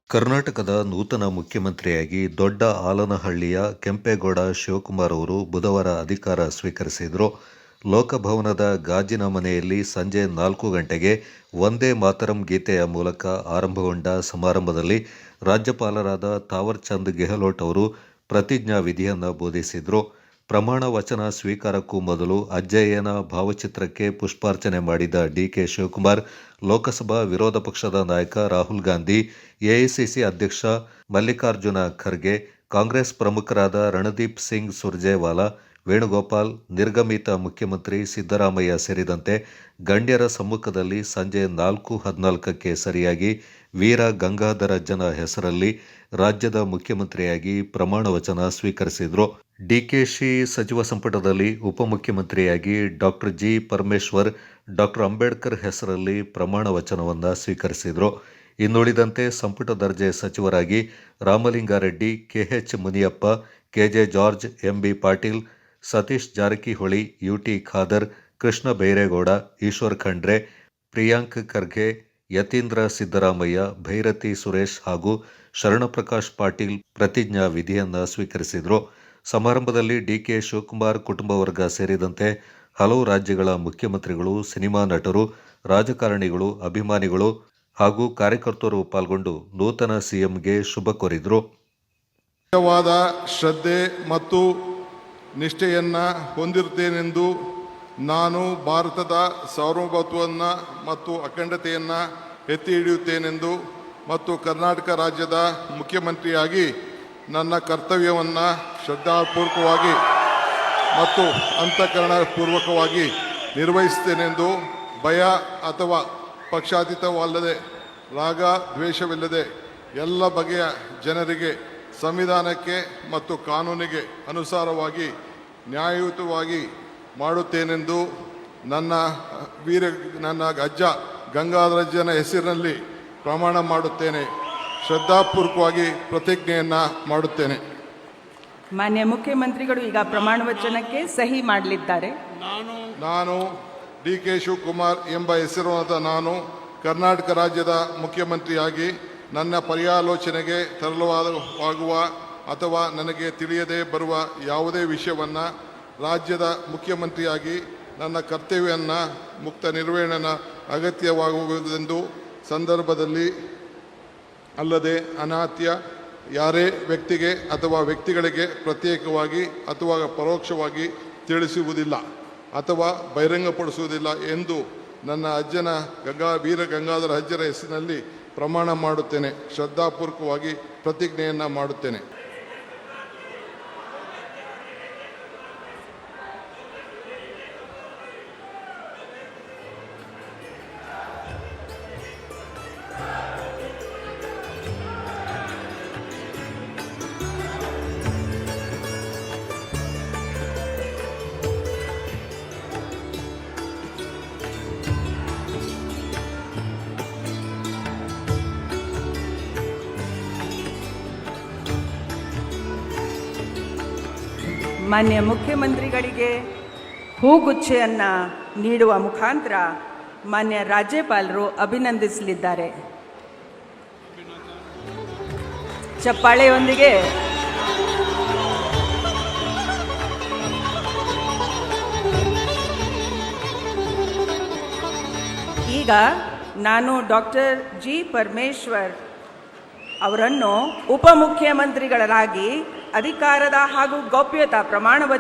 ಕರ್ನಾಟಕದ ನೂತನ ಮುಖ್ಯಮಂತ್ರಿಯಾಗಿ ದೊಡ್ಡ ಆಲನಹಳ್ಳಿಯ ಕೆಂಪೇಗೌಡ ಶಿವಕುಮಾರ್ ಅವರು ಬುಧವಾರ ಅಧಿಕಾರ ಸ್ವೀಕರಿಸಿದರು. ಲೋಕಭವನದ ಗಾಜಿನ ಮನೆಯಲ್ಲಿ ಸಂಜೆ 4 ಗಂಟೆಗೆ ವಂದೇ ಮಾತರಂ ಗೀತೆಯ ಮೂಲಕ ಆರಂಭಗೊಂಡ ಸಮಾರಂಭದಲ್ಲಿ ರಾಜ್ಯಪಾಲರಾದ ಥಾವರ್ ಚಂದ್ ಗೆಹ್ಲೋಟ್ ಅವರು ಪ್ರತಿಜ್ಞಾ ವಿಧಿಯನ್ನು ಬೋಧಿಸಿದರು. ಪ್ರಮಾಣ ವಚನ ಸ್ವೀಕಾರಕ್ಕೂ ಮೊದಲು ಅಜ್ಜಯ್ಯನ ಭಾವಚಿತ್ರಕ್ಕೆ ಪುಷ್ಪಾರ್ಚನೆ ಮಾಡಿದ ಡಿಕೆ ಶಿವಕುಮಾರ್, ಲೋಕಸಭಾ ವಿರೋಧ ಪಕ್ಷದ ನಾಯಕ ರಾಹುಲ್ ಗಾಂಧಿ, ಎಐಸಿಸಿ ಅಧ್ಯಕ್ಷ ಮಲ್ಲಿಕಾರ್ಜುನ ಖರ್ಗೆ, ಕಾಂಗ್ರೆಸ್ ಪ್ರಮುಖರಾದ ರಣದೀಪ್ ಸಿಂಗ್ ಸುರ್ಜೇವಾಲಾ, ವೇಣುಗೋಪಾಲ್, ನಿರ್ಗಮಿತ ಮುಖ್ಯಮಂತ್ರಿ ಸಿದ್ದರಾಮಯ್ಯ ಸೇರಿದಂತೆ ಗಣ್ಯರ ಸಮ್ಮುಖದಲ್ಲಿ ಸಂಜೆ 4:14ಕ್ಕೆ ಸರಿಯಾಗಿ ವೀರ ಗಂಗಾಧರಜ್ಜನ ಹೆಸರಲ್ಲಿ ರಾಜ್ಯದ ಮುಖ್ಯಮಂತ್ರಿಯಾಗಿ ಪ್ರಮಾಣ ವಚನ ಸ್ವೀಕರಿಸಿದರು. ಡಿಕೆಶಿ ಸಚಿವ ಸಂಪುಟದಲ್ಲಿ ಉಪಮುಖ್ಯಮಂತ್ರಿಯಾಗಿ ಡಾ. ಜಿ. ಪರಮೇಶ್ವರ್, ಡಾ. ಅಂಬೇಡ್ಕರ್ ಹೆಸರಲ್ಲಿ ಪ್ರಮಾಣ ವಚನವನ್ನು ಸ್ವೀಕರಿಸಿದರು. ಇನ್ನುಳಿದಂತೆ ಸಂಪುಟ ದರ್ಜೆ ಸಚಿವರಾಗಿ Ramalinga Reddy, K H Muniyappa, K J George, M B Patil, Satish Jarkiholi, U T Khader, Krishna Byregowda, Eshwar Khandre, Priyank Kharge, Yathindra Siddaramaiah, Byrathi Suresh ಹಾಗೂ ಶರಣಪ್ರಕಾಶ್ ಪಾಟೀಲ್ ಪ್ರತಿಜ್ಞಾ ವಿಧಿಯನ್ನು ಸ್ವೀಕರಿಸಿದರು. ಸಮಾರಂಭದಲ್ಲಿ ಡಿಕೆ ಶಿವಕುಮಾರ್ ಕುಟುಂಬ ವರ್ಗ ಸೇರಿದಂತೆ ಹಲವು ರಾಜ್ಯಗಳ ಮುಖ್ಯಮಂತ್ರಿಗಳು, ಸಿನಿಮಾ ನಟರು, ರಾಜಕಾರಣಿಗಳು, ಅಭಿಮಾನಿಗಳು ಹಾಗೂ ಕಾರ್ಯಕರ್ತರು ಪಾಲ್ಗೊಂಡು ನೂತನ ಸಿಎಂಗೆ ಶುಭ ಕೋರಿದರು. ಶ್ರದ್ಧೆ ಮತ್ತು ನಿಷ್ಠೆಯನ್ನು ಹೊಂದಿರುತ್ತೇನೆಂದು ನಾನು ಭಾರತದ ಸಾರ್ವಭೌಮತ್ವವನ್ನು ಮತ್ತು ಅಖಂಡತೆಯನ್ನು ಎತ್ತಿ ಹಿಡಿಯುತ್ತೇನೆಂದು ಮತ್ತು ಕರ್ನಾಟಕ ರಾಜ್ಯದ ಮುಖ್ಯಮಂತ್ರಿಯಾಗಿ ನನ್ನ ಕರ್ತವ್ಯವನ್ನು ಶ್ರದ್ಧಾಪೂರ್ವಕವಾಗಿ ಮತ್ತು ಅಂತಃಕರಣಪೂರ್ವಕವಾಗಿ ನಿರ್ವಹಿಸುತ್ತೇನೆಂದು ಭಯ ಅಥವಾ ಪಕ್ಷಾತೀತವಲ್ಲದೆ, ರಾಗ ದ್ವೇಷವಿಲ್ಲದೆ ಎಲ್ಲ ಬಗೆಯ ಜನರಿಗೆ ಸಂವಿಧಾನಕ್ಕೆ ಮತ್ತು ಕಾನೂನಿಗೆ ಅನುಸಾರವಾಗಿ ನ್ಯಾಯಯುತವಾಗಿ ಮಾಡುತ್ತೇನೆಂದು ನನ್ನ ಅಜ್ಜ ಗಂಗಾಧರಜ್ಜನ ಹೆಸರಿನಲ್ಲಿ ಪ್ರಮಾಣ ಮಾಡುತ್ತೇನೆ. ಶ್ರದ್ಧಾಪೂರ್ವಕವಾಗಿ ಪ್ರತಿಜ್ಞೆಯನ್ನು ಮಾಡುತ್ತೇನೆ. ಮಾನ್ಯ ಮುಖ್ಯಮಂತ್ರಿಗಳು ಈಗ ಪ್ರಮಾಣ ವಚನಕ್ಕೆ ಸಹಿ ಮಾಡಲಿದ್ದಾರೆ. ನಾನು ಡಿಕೆ ಶಿವಕುಮಾರ್ ಎಂಬ ಹೆಸರಾದ ನಾನು ಕರ್ನಾಟಕ ರಾಜ್ಯದ ಮುಖ್ಯಮಂತ್ರಿಯಾಗಿ ನನ್ನ ಪರ್ಯಾಲೋಚನೆಗೆ ತರಲಾಗುವ ಅಥವಾ ನನಗೆ ತಿಳಿಯದೇ ಬರುವ ಯಾವುದೇ ವಿಷಯವನ್ನು ರಾಜ್ಯದ ಮುಖ್ಯಮಂತ್ರಿಯಾಗಿ ನನ್ನ ಕರ್ತವ್ಯವನ್ನು ಮುಕ್ತ ನಿರ್ವಹಣೆ ಅಗತ್ಯವಾಗುವುದೆಂದು ಸಂದರ್ಭದಲ್ಲಿ ಅಲ್ಲದೆ ಅನಾತ್ಯ ಯಾರೇ ವ್ಯಕ್ತಿಗೆ ಅಥವಾ ವ್ಯಕ್ತಿಗಳಿಗೆ ಪ್ರತ್ಯೇಕವಾಗಿ ಅಥವಾ ಪರೋಕ್ಷವಾಗಿ ತಿಳಿಸುವುದಿಲ್ಲ ಅಥವಾ ಬಹಿರಂಗಪಡಿಸುವುದಿಲ್ಲ ಎಂದು ನನ್ನ ಅಜ್ಜನ ವೀರ ಗಂಗಾಧರ ಅಜ್ಜರ ಹೆಸರಿನಲ್ಲಿ ಪ್ರಮಾಣ ಮಾಡುತ್ತೇನೆ. ಶ್ರದ್ಧಾಪೂರ್ವಕವಾಗಿ ಪ್ರತಿಜ್ಞೆಯನ್ನು ಮಾಡುತ್ತೇನೆ. ಮಾನ್ಯ ಮುಖ್ಯಮಂತ್ರಿಗಳಿಗೆ ಹೂಗುಚ್ಛೆಯನ್ನು ನೀಡುವ ಮುಖಾಂತರ ಮಾನ್ಯ ರಾಜ್ಯಪಾಲರು ಅಭಿನಂದಿಸಲಿದ್ದಾರೆ. ಚಪ್ಪಾಳೆಯೊಂದಿಗೆ ಈಗ ನಾನು ಡಾಕ್ಟರ್ ಜಿ. ಪರಮೇಶ್ವರ್ ಅವರನ್ನು ಉಪಮುಖ್ಯಮಂತ್ರಿಗಳಾಗಿ ಅಧಿಕಾರದ ಹಾಗೂ ಗೌಪ್ಯತಾ ಪ್ರಮಾಣ